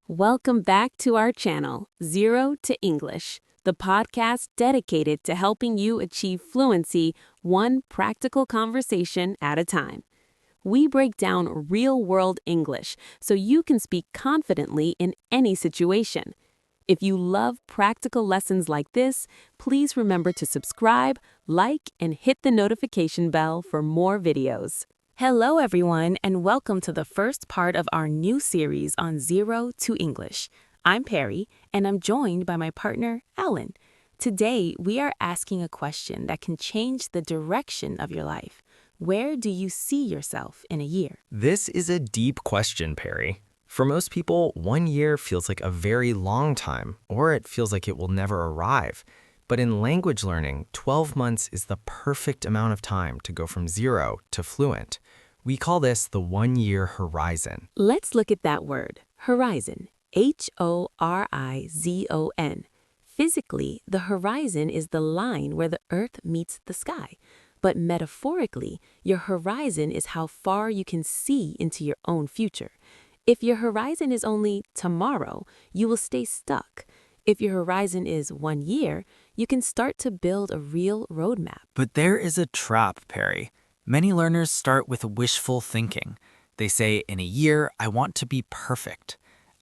Welcome back to our channel, Zero to English, the podcast dedicated to helping you achieve fluency one practical conversation at a time. We break down real-world English so you can speak confidently in any situation. If you love practical lessons like this, please remember to subscribe, like, and hit the notification bell for more videos. Hello, everyone, and welcome to the first part of our new series on Zero to English. I'm Perry, and I'm joined by my partner, Alan. Today, we are asking a question that can change the direction of your life. Where do you see yourself in a year? This is a deep question, Perry. For most people, 1 year feels like a very long time, or it feels like it will never arrive. But in language learning, 12 months is the perfect amount of time to go from zero to fluent. We call this the 1-year horizon. Let's look at that word, horizon, Horizon. Physically, the horizon is the line where the earth meets the sky. But metaphorically, your horizon is how far you can see into your own future. If your horizon is only tomorrow, you will stay stuck. If your horizon is 1 year, you can start to build a real roadmap. But there is a trap, Perry. Many learners start with wishful thinking. They say, in a year, I want to be perfect.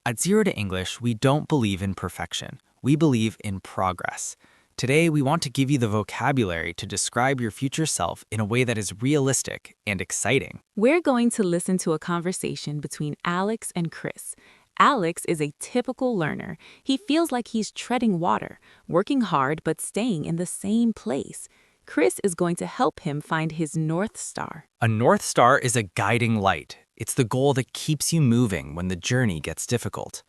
At Zero to English, we don't believe in perfection. We believe in progress. Today, we want to give you the vocabulary to describe your future self in a way that is realistic and exciting. We're going to listen to a conversation between Alex and Chris. Alex is a typical learner. He feels like he's treading water, working hard but staying in the same place. Chris is going to help him find his North Star. A North Star is a guiding light. It's the goal that keeps you moving when the journey gets difficult.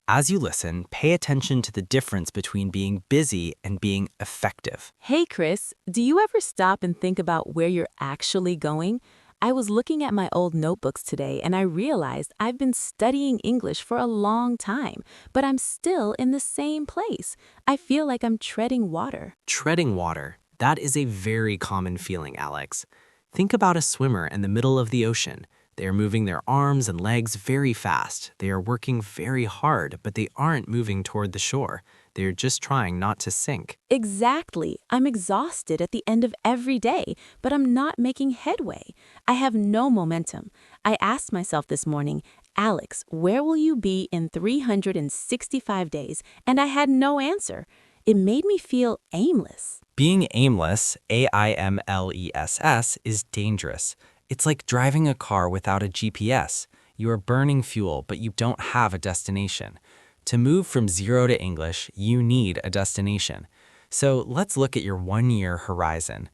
As you listen, pay attention to the difference between being busy and being effective. Hey, Chris, do you ever stop and think about where you're actually going? I was looking at my old notebooks today and I realized I've been studying English for a long time, but I'm still in the same place. I feel like I'm treading water. Treading water. That is a very common feeling, Alex. Think about a swimmer in the middle of the ocean. They are moving their arms and legs very fast. They are working very hard, but they aren't moving toward the shore. They are just trying not to sink. Exactly. I'm exhausted at the end of every day, but I'm not making headway. I have no momentum. I asked myself this morning, Alex, where will you be in 365 days? And I had no answer. It made me feel aimless. Being aimless, aimless, is dangerous. It's like driving a car without a GPS. You are burning fuel, but you don't have a destination. To move from zero to English, you need a destination. So let's look at your 1-year horizon.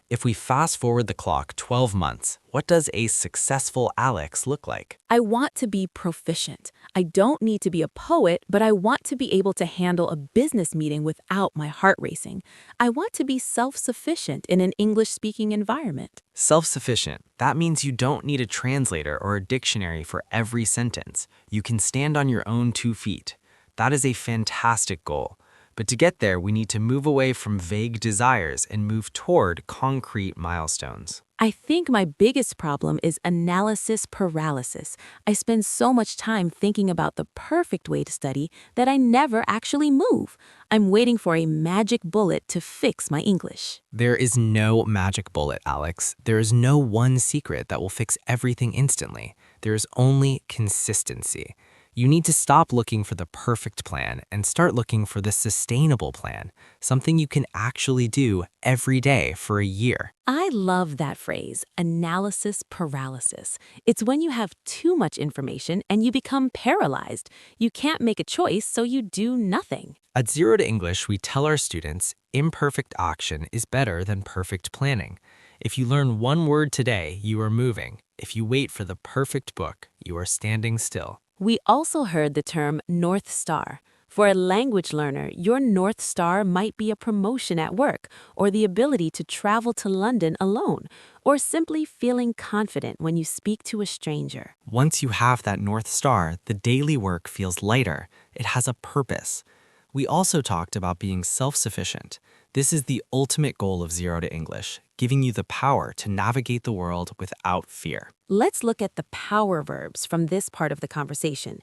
If we fast forward the clock 12 months, what does a successful Alex look like? I want to be proficient. I don't need to be a poet, but I want to be able to handle a business meeting without my heart racing. I want to be self-sufficient in an English-speaking environment. Self-sufficient. That means you don't need a translator or a dictionary for every sentence. You can stand on your own 2 feet. That is a fantastic goal. But to get there, we need to move away from vague desires and move toward concrete milestones. I think my biggest problem is analysis paralysis. I spend so much time thinking about the perfect way to study that I never actually move. I'm waiting for a magic bullet to fix my English. There is no magic bullet, Alex. There is no one secret that will fix everything instantly. There is only consistency. You need to stop looking for the perfect plan and start looking for the sustainable plan, something you can actually do every day for a year. I love that phrase, analysis paralysis. It's when you have too much information and you become paralyzed. You can't make a choice, so you do nothing. At Zero to English, we tell our students, imperfect action is better than perfect planning. If you learn one word today, you are moving. If you wait for the perfect book, you are standing still. We also heard the term North Star. For a language learner, your North Star might be a promotion at work, or the ability to travel to London alone, or simply feeling confident when you speak to a stranger. Once you have that North Star, the daily work feels lighter. It has a purpose. We also talked about being self-sufficient. This is the ultimate goal of Zero to English, giving you the power to navigate the world without fear. Let's look at the power verbs from this part of the conversation.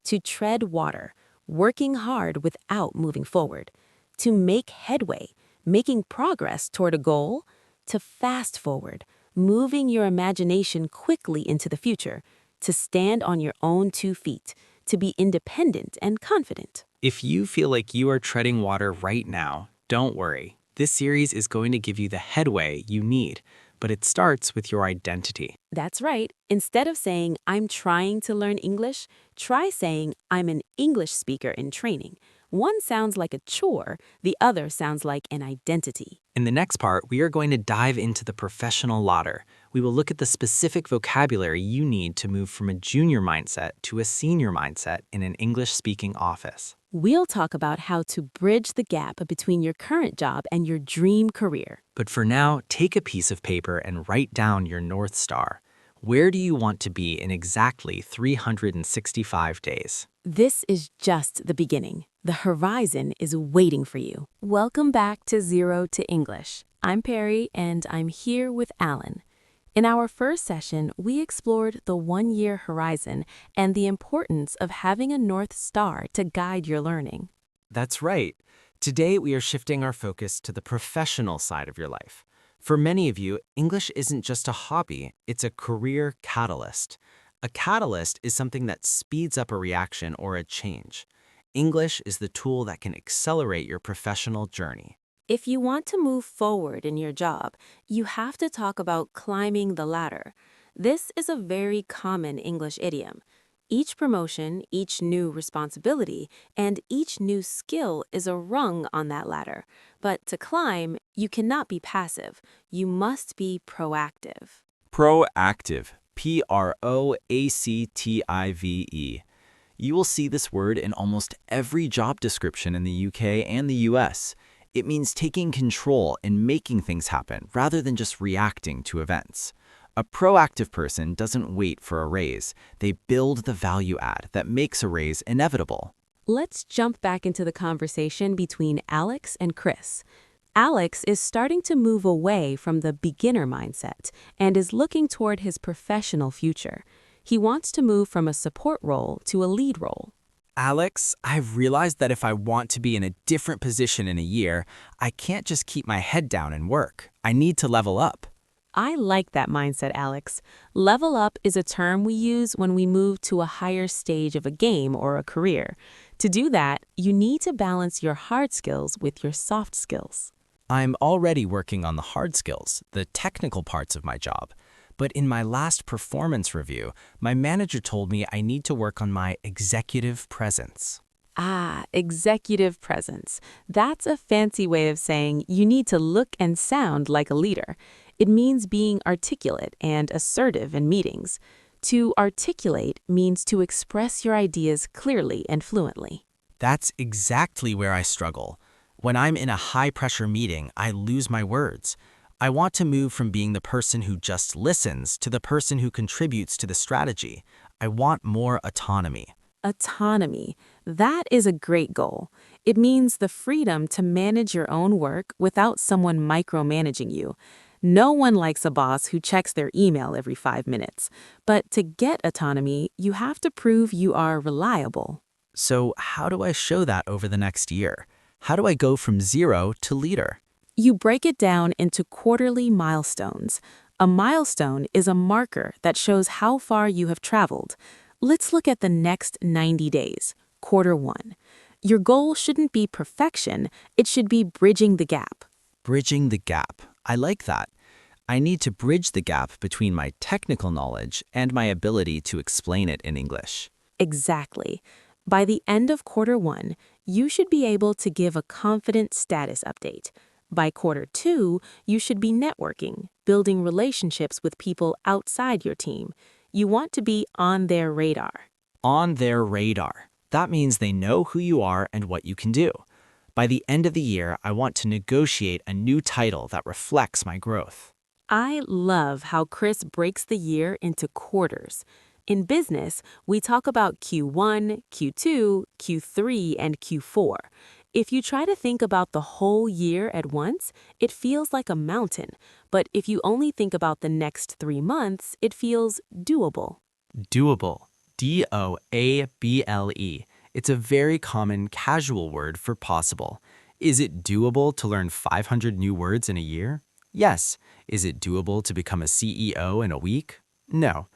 to tread water, working hard without moving forward, to make headway, making progress toward a goal, to fast forward, moving your imagination quickly into the future, to stand on your own 2 feet, to be independent and confident. If you feel like you are treading water right now, don't worry. This series is going to give you the headway you need, but it starts with your identity. That's right. Instead of saying, I'm trying to learn English, try saying, I'm an English speaker in training. One sounds like a chore, the other sounds like an identity. In the next part, we are going to dive into the professional ladder. We will look at the specific vocabulary you need to move from a junior mindset to a senior mindset in an English-speaking office. We'll talk about how to bridge the gap between your current job and your dream career. But for now, take a piece of paper and write down your North Star. Where do you want to be in exactly 365 days? This is just the beginning. The horizon is waiting for you. Welcome back to Zero to English. I'm Perry, and I'm here with Alan. In our first session, we explored the one-year horizon and the importance of having a North Star to guide your learning. That's right. Today, we are shifting our focus to the professional side of your life. For many of you, English isn't just a hobby, it's a career catalyst. A catalyst is something that speeds up a reaction or a change. English is the tool that can accelerate your professional journey. If you want to move forward in your job, you have to talk about climbing the ladder. This is a very common English idiom. Each promotion, each new responsibility, and each new skill is a rung on that ladder. But to climb, you cannot be passive. You must be proactive. Proactive. Proactive. You will see this word in almost every job description in the UK and the US. It means taking control and making things happen rather than just reacting to events. A proactive person doesn't wait for a raise. They build the value add that makes a raise inevitable. Let's jump back into the conversation between Alex and Chris. Alex is starting to move away from the beginner mindset and is looking toward his professional future. He wants to move from a support role to a lead role. Alex, I've realized that if I want to be in a different position in a year, I can't just keep my head down and work. I need to level up. I like that mindset, Alex. Level up is a term we use when we move to a higher stage of a game or a career. To do that, you need to balance your hard skills with your soft skills. I'm already working on the hard skills, the technical parts of my job. But in my last performance review, my manager told me I need to work on my executive presence. Executive presence. That's a fancy way of saying you need to look and sound like a leader. It means being articulate and assertive in meetings. To articulate means to express your ideas clearly and fluently. That's exactly where I struggle. When I'm in a high-pressure meeting, I lose my words. I want to move from being the person who just listens to the person who contributes to the strategy. I want more autonomy. Autonomy. That is a great goal. It means the freedom to manage your own work without someone micromanaging you. No one likes a boss who checks their email every 5 minutes. But to get autonomy, you have to prove you are reliable. So how do I show that over the next year? How do I go from zero to leader? You break it down into quarterly milestones. A milestone is a marker that shows how far you have traveled. Let's look at the next 90 days, quarter 1. Your goal shouldn't be perfection, it should be bridging the gap. Bridging the gap. I like that. I need to bridge the gap between my technical knowledge and my ability to explain it in English. Exactly. By the end of quarter 1, you should be able to give a confident status update. By quarter 2, you should be networking, building relationships with people outside your team. You want to be on their radar. On their radar. That means they know who you are and what you can do. By the end of the year, I want to negotiate a new title that reflects my growth. I love how Chris breaks the year into quarters. In business, we talk about Q1, Q2, Q3, and Q4. If you try to think about the whole year at once, it feels like a mountain. But if you only think about the next 3 months, it feels doable. Doable. DOABLE. It's a very common casual word for possible. Is it doable to learn 500 new words in a year? Yes. Is it doable to become a CEO in a week? No.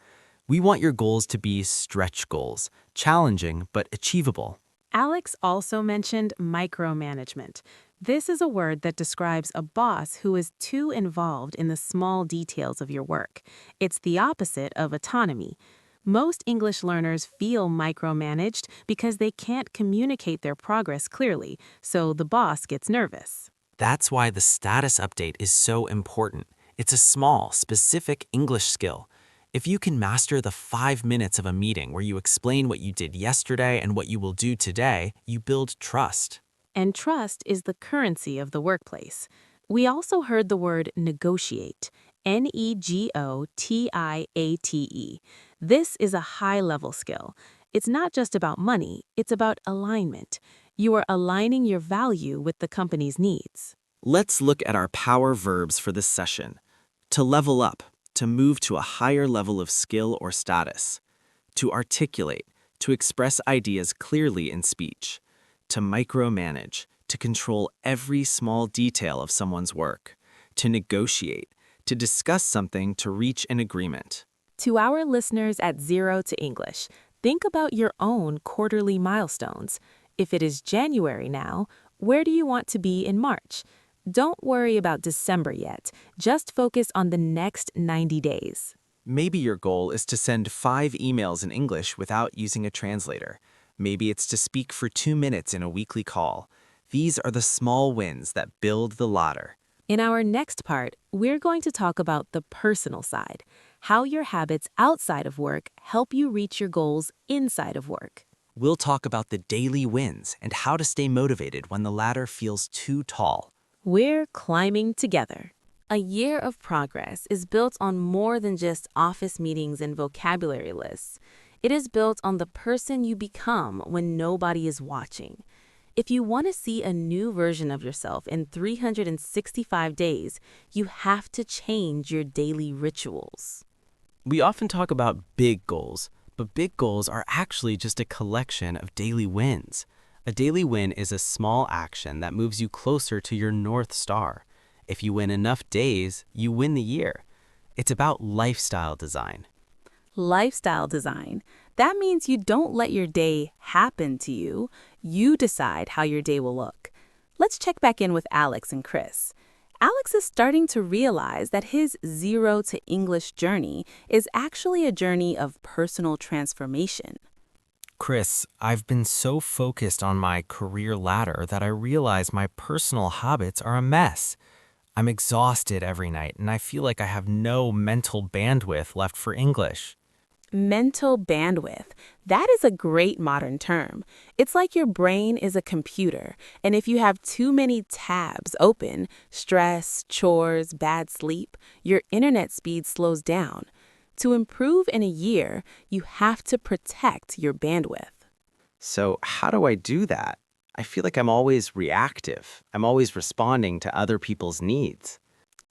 We want your goals to be stretch goals, challenging but achievable. Alex also mentioned micromanagement. This is a word that describes a boss who is too involved in the small details of your work. It's the opposite of autonomy. Most English learners feel micromanaged because they can't communicate their progress clearly, so the boss gets nervous. That's why the status update is so important. It's a small, specific English skill. If you can master the 5 minutes of a meeting where you explain what you did yesterday and what you will do today, you build trust. And trust is the currency of the workplace. We also heard the word negotiate, negotiate. This is a high-level skill. It's not just about money, it's about alignment. You are aligning your value with the company's needs. Let's look at our power verbs for this session. To level up, to move to a higher level of skill or status. To articulate, to express ideas clearly in speech. To micromanage, to control every small detail of someone's work. To negotiate, to discuss something to reach an agreement. To our listeners at Zero to English, think about your own quarterly milestones. If it is January now, where do you want to be in March? Don't worry about December yet. Just focus on the next 90 days. Maybe your goal is to send 5 emails in English without using a translator. Maybe it's to speak for 2 minutes in a weekly call. These are the small wins that build the ladder. In our next part, we're going to talk about the personal side, how your habits outside of work help you reach your goals inside of work. We'll talk about the daily wins and how to stay motivated when the ladder feels too tall. We're climbing together. A year of progress is built on more than just office meetings and vocabulary lists. It is built on the person you become when nobody is watching. If you want to see a new version of yourself in 365 days, you have to change your daily rituals. We often talk about big goals, but big goals are actually just a collection of daily wins. A daily win is a small action that moves you closer to your North Star. If you win enough days, you win the year. It's about lifestyle design. Lifestyle design. That means you don't let your day happen to you. You decide how your day will look. Let's check back in with Alex and Chris. Alex is starting to realize that his Zero to English journey is actually a journey of personal transformation. Chris, I've been so focused on my career ladder that I realize my personal habits are a mess. I'm exhausted every night, and I feel like I have no mental bandwidth left for English. Mental bandwidth. That is a great modern term. It's like your brain is a computer, and if you have too many tabs open, stress, chores, bad sleep, your internet speed slows down. To improve in a year, you have to protect your bandwidth. So how do I do that? I feel like I'm always reactive. I'm always responding to other people's needs.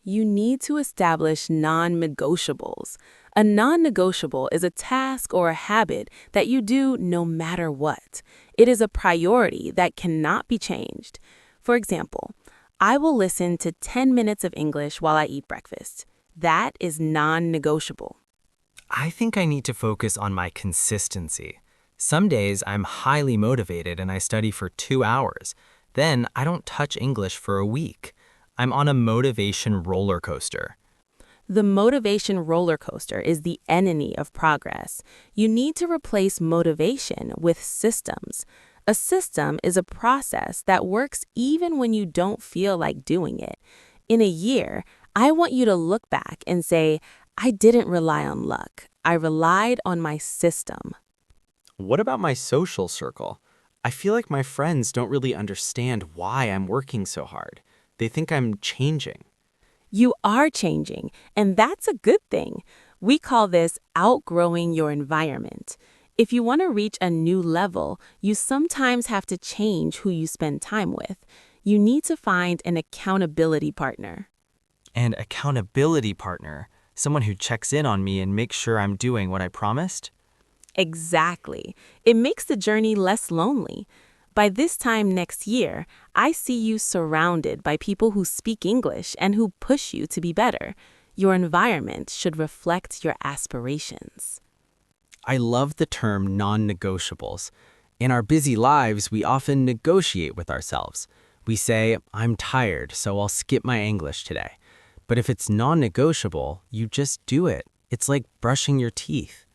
You need to establish non-negotiables. A non-negotiable is a task or a habit that you do no matter what. It is a priority that cannot be changed. For example, I will listen to 10 minutes of English while I eat breakfast. That is non-negotiable. I think I need to focus on my consistency. Some days I'm highly motivated and I study for 2 hours. Then I don't touch English for a week. I'm on a motivation roller coaster. The motivation roller coaster is the enemy of progress. You need to replace motivation with systems. A system is a process that works even when you don't feel like doing it. In a year, I want you to look back and say, I didn't rely on luck. I relied on my system. What about my social circle? I feel like my friends don't really understand why I'm working so hard. They think I'm changing. You are changing, and that's a good thing. We call this outgrowing your environment. If you want to reach a new level, you sometimes have to change who you spend time with. You need to find an accountability partner. An accountability partner, someone who checks in on me and makes sure I'm doing what I promised? Exactly. It makes the journey less lonely. By this time next year, I see you surrounded by people who speak English and who push you to be better. Your environment should reflect your aspirations. I love the term non-negotiables. In our busy lives, we often negotiate with ourselves. We say, I'm tired, so I'll skip my English today. But if it's non-negotiable, you just do it. It's like brushing your teeth.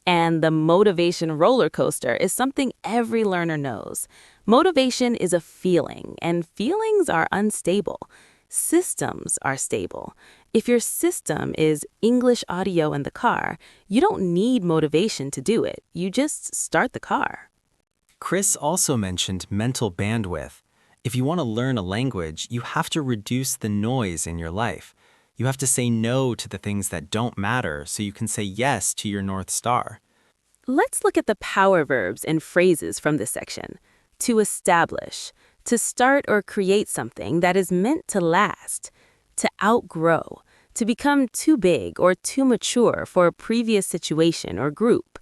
And the motivation roller coaster is something every learner knows. Motivation is a feeling, and feelings are unstable. Systems are stable. If your system is English audio in the car, you don't need motivation to do it. You just start the car. Chris also mentioned mental bandwidth. If you want to learn a language, you have to reduce the noise in your life. You have to say no to the things that don't matter so you can say yes to your North Star. Let's look at the power verbs and phrases from this section. To establish, to start or create something that is meant to last. To outgrow, to become too big or too mature for a previous situation or group.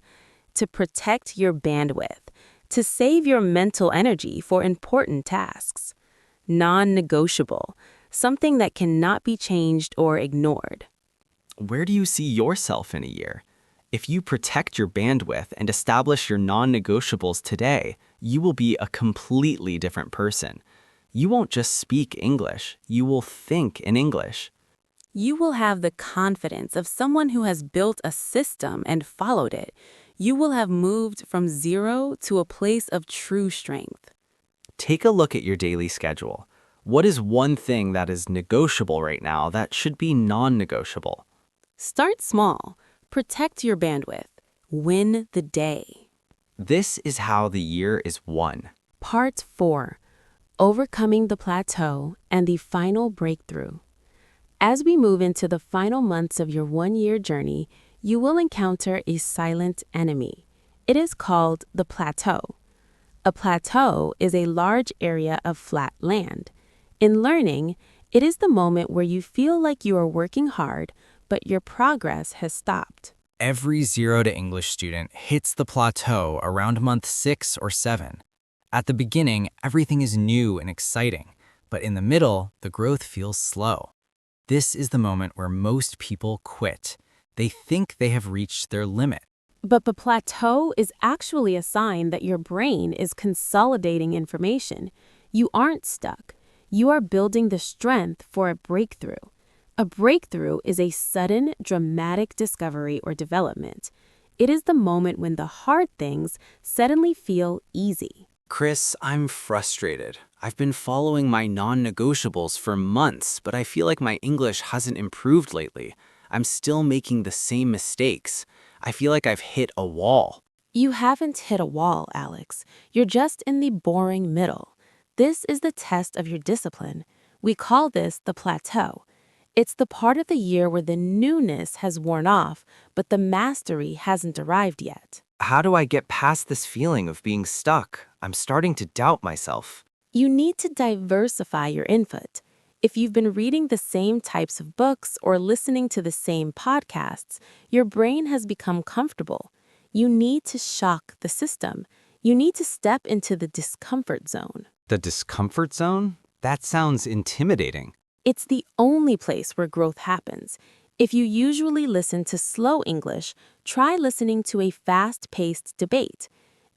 To protect your bandwidth, to save your mental energy for important tasks. Non-negotiable, something that cannot be changed or ignored. Where do you see yourself in a year? If you protect your bandwidth and establish your non-negotiables today, you will be a completely different person. You won't just speak English, you will think in English. You will have the confidence of someone who has built a system and followed it. You will have moved from zero to a place of true strength. Take a look at your daily schedule. What is one thing that is negotiable right now that should be non-negotiable? Start small. Protect your bandwidth. Win the day. This is how the year is won. Part 4. Overcoming the plateau and the final breakthrough. As we move into the final months of your one-year journey, you will encounter a silent enemy. It is called the plateau. A plateau is a large area of flat land. In learning, it is the moment where you feel like you are working hard, but your progress has stopped. Every Zero to English student hits the plateau around month 6 or 7. At the beginning, everything is new and exciting, but in the middle, the growth feels slow. This is the moment where most people quit. They think they have reached their limit. But the plateau is actually a sign that your brain is consolidating information. You aren't stuck. You are building the strength for a breakthrough. A breakthrough is a sudden, dramatic discovery or development. It is the moment when the hard things suddenly feel easy. Chris, I'm frustrated. I've been following my non-negotiables for months, but I feel like my English hasn't improved lately. I'm still making the same mistakes. I feel like I've hit a wall. You haven't hit a wall, Alex. You're just in the boring middle. This is the test of your discipline. We call this the plateau. It's the part of the year where the newness has worn off, but the mastery hasn't arrived yet. How do I get past this feeling of being stuck? I'm starting to doubt myself. You need to diversify your input. If you've been reading the same types of books or listening to the same podcasts, your brain has become comfortable. You need to shock the system. You need to step into the discomfort zone. The discomfort zone? That sounds intimidating. It's the only place where growth happens. If you usually listen to slow English, try listening to a fast-paced debate.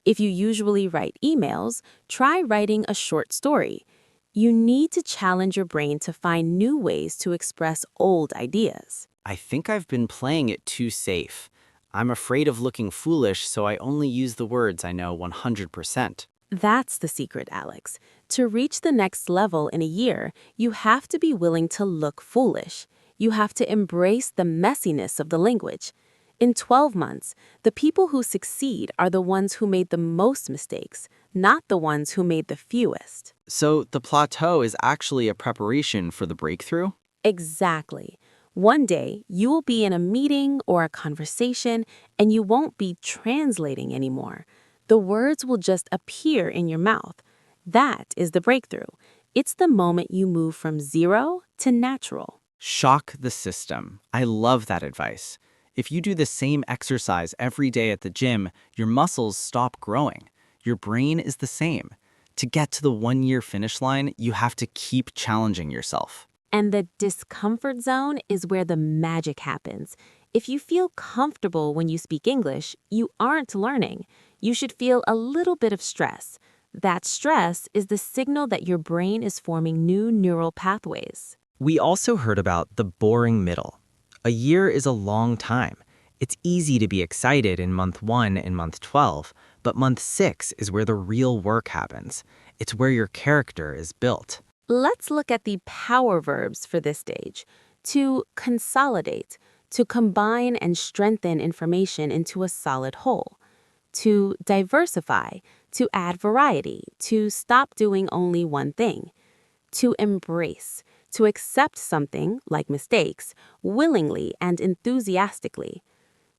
If you usually write emails, try writing a short story. You need to challenge your brain to find new ways to express old ideas. I think I've been playing it too safe. I'm afraid of looking foolish, so I only use the words I know 100%. That's the secret, Alex. To reach the next level in a year, you have to be willing to look foolish. You have to embrace the messiness of the language. In 12 months, the people who succeed are the ones who made the most mistakes, not the ones who made the fewest. So the plateau is actually a preparation for the breakthrough? Exactly. One day, you will be in a meeting or a conversation, and you won't be translating anymore. The words will just appear in your mouth. That is the breakthrough. It's the moment you move from zero to natural. Shock the system. I love that advice. If you do the same exercise every day at the gym, your muscles stop growing. Your brain is the same. To get to the 1-year finish line, you have to keep challenging yourself. And the discomfort zone is where the magic happens. If you feel comfortable when you speak English, you aren't learning. You should feel a little bit of stress. That stress is the signal that your brain is forming new neural pathways. We also heard about the boring middle. A year is a long time. It's easy to be excited in month 1 and month 12, but month 6 is where the real work happens. It's where your character is built. Let's look at the power verbs for this stage. To consolidate, to combine and strengthen information into a solid whole. To diversify, to add variety, to stop doing only one thing. To embrace, to accept something, like mistakes, willingly and enthusiastically.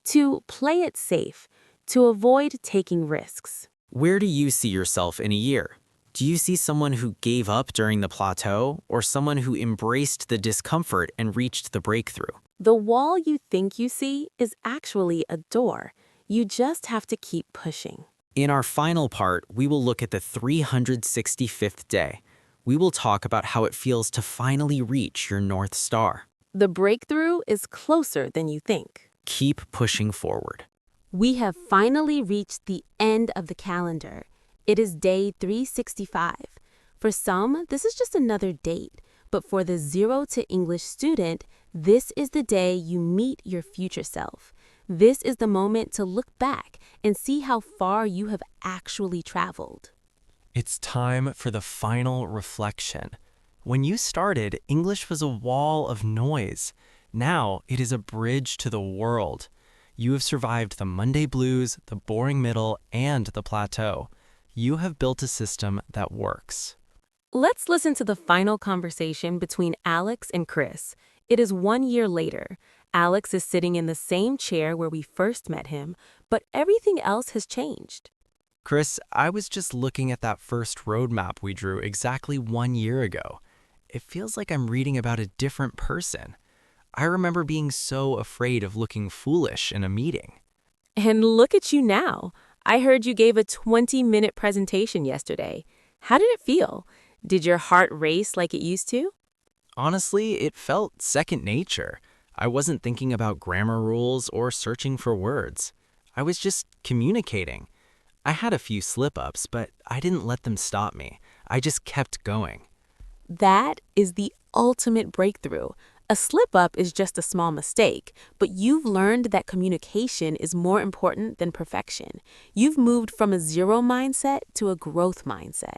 To play it safe, to avoid taking risks. Where do you see yourself in a year? Do you see someone who gave up during the plateau, or someone who embraced the discomfort and reached the breakthrough? The wall you think you see is actually a door. You just have to keep pushing. In our final part, we will look at the 365th day. We will talk about how it feels to finally reach your North Star. The breakthrough is closer than you think. Keep pushing forward. We have finally reached the end of the calendar. It is day 365. For some, this is just another date, but for the Zero to English student, this is the day you meet your future self. This is the moment to look back and see how far you have actually traveled. It's time for the final reflection. When you started, English was a wall of noise. Now it is a bridge to the world. You have survived the Monday blues, the boring middle, and the plateau. You have built a system that works. Let's listen to the final conversation between Alex and Chris. It is 1 year later. Alex is sitting in the same chair where we first met him, but everything else has changed. Chris, I was just looking at that first roadmap we drew exactly 1 year ago. It feels like I'm reading about a different person. I remember being so afraid of looking foolish in a meeting. And look at you now. I heard you gave a 20-minute presentation yesterday. How did it feel? Did your heart race like it used to? Honestly, it felt second nature. I wasn't thinking about grammar rules or searching for words. I was just communicating. I had a few slip-ups, but I didn't let them stop me. I just kept going. That is the ultimate breakthrough. A slip-up is just a small mistake, but you've learned that communication is more important than perfection. You've moved from a zero mindset to a growth mindset.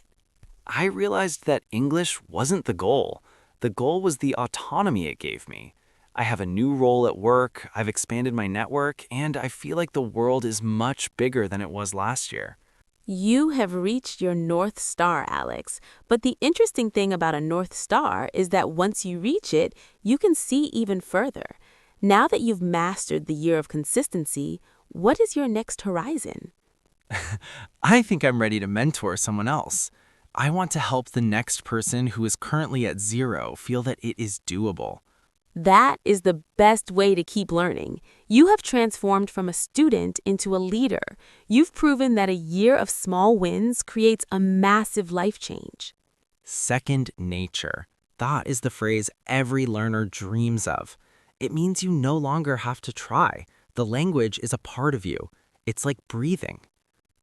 I realized that English wasn't the goal. The goal was the autonomy it gave me. I have a new role at work, I've expanded my network, and I feel like the world is much bigger than it was last year. You have reached your North Star, Alex. But the interesting thing about a North Star is that once you reach it, you can see even further. Now that you've mastered the year of consistency, what is your next horizon? I think I'm ready to mentor someone else. I want to help the next person who is currently at zero feel that it is doable. That is the best way to keep learning. You have transformed from a student into a leader. You've proven that a year of small wins creates a massive life change. Second nature. That is the phrase every learner dreams of. It means you no longer have to try. The language is a part of you. It's like breathing.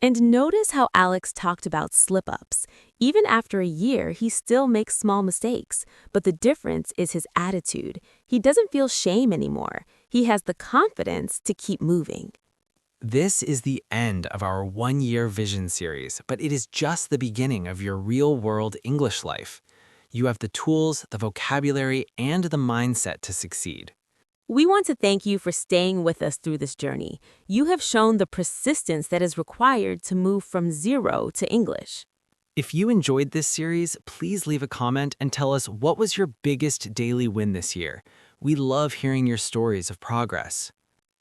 And notice how Alex talked about slip-ups. Even after a year, he still makes small mistakes. But the difference is his attitude. He doesn't feel shame anymore. He has the confidence to keep moving. This is the end of our 1-year vision series, but it is just the beginning of your real-world English life. You have the tools, the vocabulary, and the mindset to succeed. We want to thank you for staying with us through this journey. You have shown the persistence that is required to move from zero to English. If you enjoyed this series, please leave a comment and tell us what was your biggest daily win this year. We love hearing your stories of progress.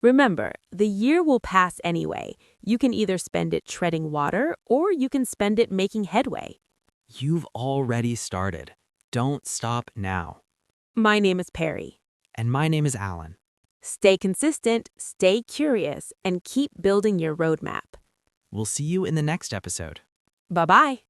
Remember, the year will pass anyway. You can either spend it treading water or you can spend it making headway. You've already started. Don't stop now. My name is Perry. And my name is Alan. Stay consistent, stay curious, and keep building your roadmap. We'll see you in the next episode. Bye-bye.